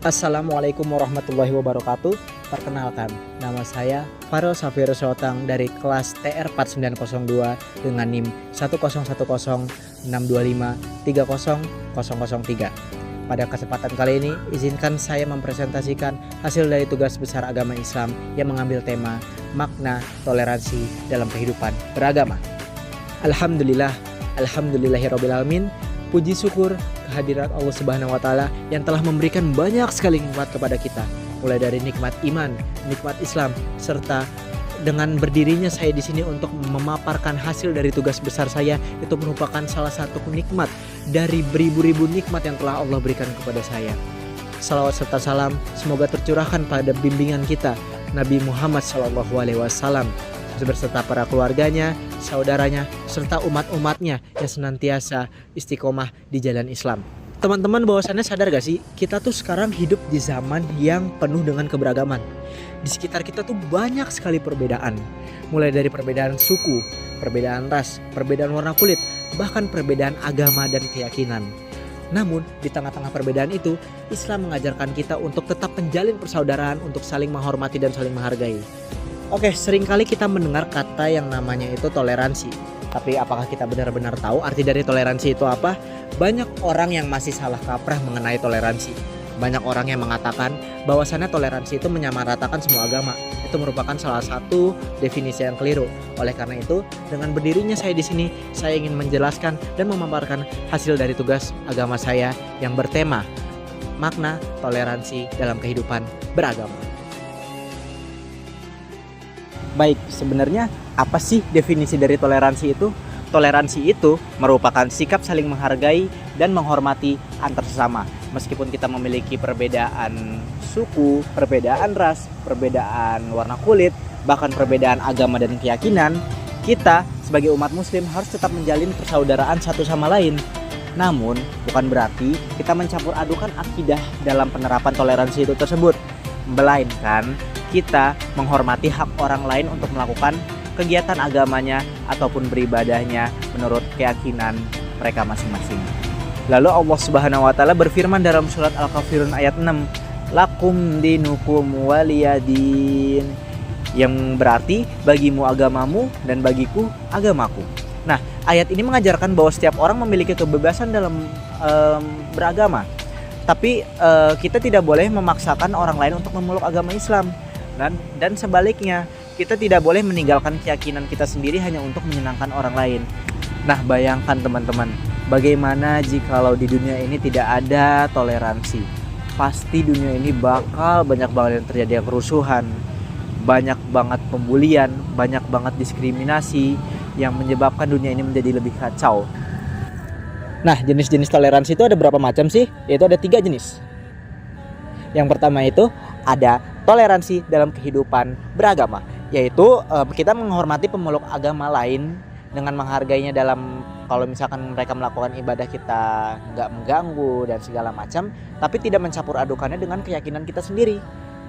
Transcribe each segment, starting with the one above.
Assalamualaikum warahmatullahi wabarakatuh. Perkenalkan, nama saya Farel Safir Sotang dari kelas TR 4902 dengan NIM 1010625300003. Pada kesempatan kali ini, izinkan saya mempresentasikan hasil dari tugas besar agama Islam yang mengambil tema makna toleransi dalam kehidupan beragama. Alhamdulillah, alhamdulillahirobbilalamin. Puji syukur kehadirat Allah Subhanahu wa taala yang telah memberikan banyak sekali nikmat kepada kita, mulai dari nikmat iman, nikmat Islam, serta dengan berdirinya saya di sini untuk memaparkan hasil dari tugas besar saya itu merupakan salah satu nikmat dari beribu-ribu nikmat yang telah Allah berikan kepada saya. Salawat serta salam semoga tercurahkan pada bimbingan kita Nabi Muhammad SAW beserta para keluarganya, saudaranya, serta umat-umatnya yang senantiasa istiqomah di jalan Islam. Teman-teman, bahwasannya sadar gak sih, kita tuh sekarang hidup di zaman yang penuh dengan keberagaman. Di sekitar kita tuh banyak sekali perbedaan, mulai dari perbedaan suku, perbedaan ras, perbedaan warna kulit, bahkan perbedaan agama dan keyakinan. Namun di tengah-tengah perbedaan itu, Islam mengajarkan kita untuk tetap menjalin persaudaraan, untuk saling menghormati dan saling menghargai. Oke, seringkali kita mendengar kata yang namanya itu toleransi. Tapi apakah kita benar-benar tahu arti dari toleransi itu apa? Banyak orang yang masih salah kaprah mengenai toleransi. Banyak orang yang mengatakan bahwasannya toleransi itu menyamaratakan semua agama. Itu merupakan salah satu definisi yang keliru. Oleh karena itu, dengan berdirinya saya di sini, saya ingin menjelaskan dan memaparkan hasil dari tugas agama saya yang bertema makna toleransi dalam kehidupan beragama. Baik, sebenarnya apa sih definisi dari toleransi itu? Toleransi itu merupakan sikap saling menghargai dan menghormati antar sesama. Meskipun kita memiliki perbedaan suku, perbedaan ras, perbedaan warna kulit, bahkan perbedaan agama dan keyakinan, kita sebagai umat muslim harus tetap menjalin persaudaraan satu sama lain. Namun, bukan berarti kita mencampur adukan akidah dalam penerapan toleransi itu tersebut, melainkan kita menghormati hak orang lain untuk melakukan kegiatan agamanya ataupun beribadahnya menurut keyakinan mereka masing-masing. Lalu Allah Subhanahu wa taala berfirman dalam surat Al-Kafirun ayat 6, "Lakum dinukum waliyadin." Yang berarti bagimu agamamu dan bagiku agamaku. Nah, ayat ini mengajarkan bahwa setiap orang memiliki kebebasan dalam beragama. Tapi kita tidak boleh memaksakan orang lain untuk memeluk agama Islam. Dan sebaliknya, kita tidak boleh meninggalkan keyakinan kita sendiri hanya untuk menyenangkan orang lain. Nah, bayangkan teman-teman, bagaimana jikalau di dunia ini tidak ada toleransi? Pasti dunia ini bakal banyak banget yang terjadi kerusuhan, banyak banget pembulian, banyak banget diskriminasi yang menyebabkan dunia ini menjadi lebih kacau. Nah, jenis-jenis toleransi itu ada berapa macam sih? Yaitu ada 3 jenis. Yang pertama itu ada toleransi dalam kehidupan beragama, yaitu kita menghormati pemeluk agama lain dengan menghargainya dalam, kalau misalkan mereka melakukan ibadah kita nggak mengganggu dan segala macam, tapi tidak mencampur adukannya dengan keyakinan kita sendiri.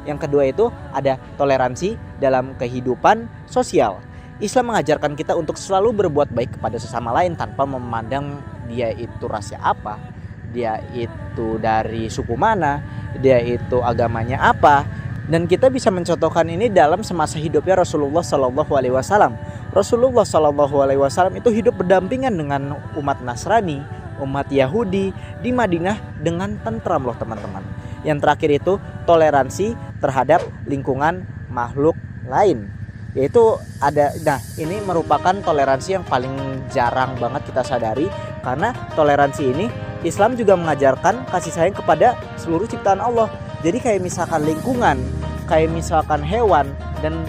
Yang kedua itu ada toleransi dalam kehidupan sosial. Islam mengajarkan kita untuk selalu berbuat baik kepada sesama lain tanpa memandang dia itu rasnya apa, dia itu dari suku mana, dia itu agamanya apa. Dan kita bisa mencontohkan ini dalam semasa hidupnya Rasulullah SAW. Rasulullah SAW itu hidup berdampingan dengan umat Nasrani, umat Yahudi di Madinah dengan tentram loh teman-teman. Yang terakhir itu toleransi terhadap lingkungan makhluk lain. Yaitu ada, nah ini merupakan toleransi yang paling jarang banget kita sadari, karena toleransi ini Islam juga mengajarkan kasih sayang kepada seluruh ciptaan Allah. Jadi kayak misalkan lingkungan, kayak misalkan hewan dan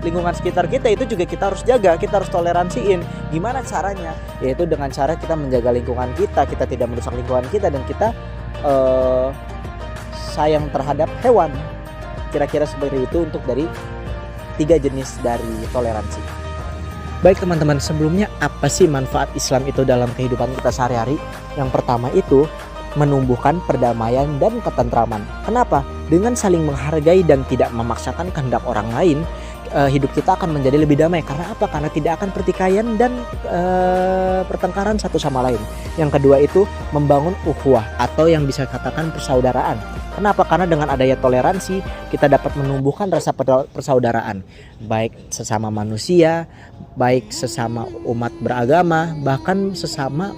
lingkungan sekitar kita itu juga kita harus jaga, kita harus toleransiin. Gimana caranya? Yaitu dengan cara kita menjaga lingkungan kita tidak merusak lingkungan kita, dan kita sayang terhadap hewan. Kira-kira seperti itu untuk dari 3 jenis dari toleransi. Baik teman-teman, sebelumnya apa sih manfaat Islam itu dalam kehidupan kita sehari-hari? Yang pertama itu menumbuhkan perdamaian dan ketentraman. Kenapa? Dengan saling menghargai dan tidak memaksakan kehendak orang lain, hidup kita akan menjadi lebih damai. Karena apa? Karena tidak akan pertikaian dan pertengkaran satu sama lain. Yang kedua itu membangun ukhuwah atau yang bisa katakan persaudaraan. Kenapa? Karena dengan adanya toleransi kita dapat menumbuhkan rasa persaudaraan, baik sesama manusia, baik sesama umat beragama, bahkan sesama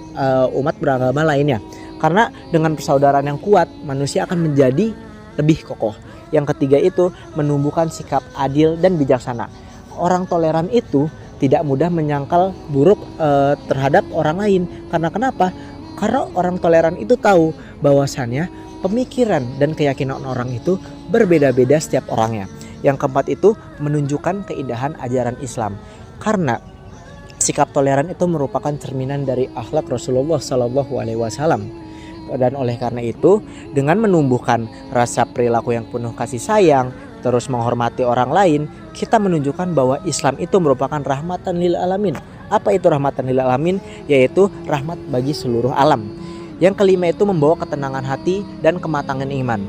umat beragama lainnya. Karena dengan persaudaraan yang kuat, manusia akan menjadi lebih kokoh. Yang ketiga itu menumbuhkan sikap adil dan bijaksana. Orang toleran itu tidak mudah menyangkal buruk terhadap orang lain. Karena kenapa? Karena orang toleran itu tahu bahwasannya pemikiran dan keyakinan orang itu berbeda-beda setiap orangnya. Yang keempat itu menunjukkan keindahan ajaran Islam. Karena sikap toleran itu merupakan cerminan dari akhlak Rasulullah SAW. Dan oleh karena itu, dengan menumbuhkan rasa perilaku yang penuh kasih sayang, terus menghormati orang lain, kita menunjukkan bahwa Islam itu merupakan rahmatan lil alamin. Apa itu rahmatan lil alamin? Yaitu rahmat bagi seluruh alam. Yang kelima itu membawa ketenangan hati dan kematangan iman.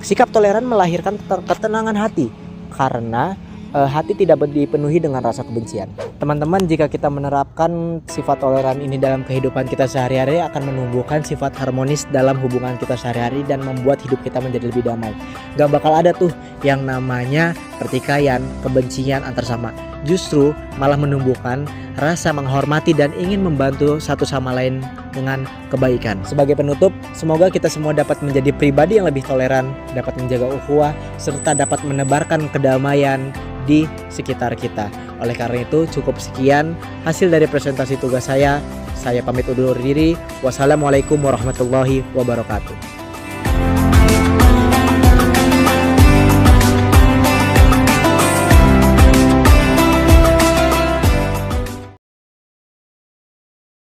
Sikap toleran melahirkan ketenangan hati karena hati tidak dipenuhi dengan rasa kebencian. Teman-teman, jika kita menerapkan sifat toleran ini dalam kehidupan kita sehari-hari, akan menumbuhkan sifat harmonis dalam hubungan kita sehari-hari dan membuat hidup kita menjadi lebih damai. Gak bakal ada tuh yang namanya pertikaian, kebencian antar sama. Justru malah menumbuhkan rasa menghormati dan ingin membantu satu sama lain dengan kebaikan. Sebagai penutup, semoga kita semua dapat menjadi pribadi yang lebih toleran, dapat menjaga ukhuwah, serta dapat menebarkan kedamaian di sekitar kita. Oleh karena itu, cukup sekian hasil dari presentasi tugas saya. Saya pamit undur diri. Wassalamualaikum warahmatullahi wabarakatuh.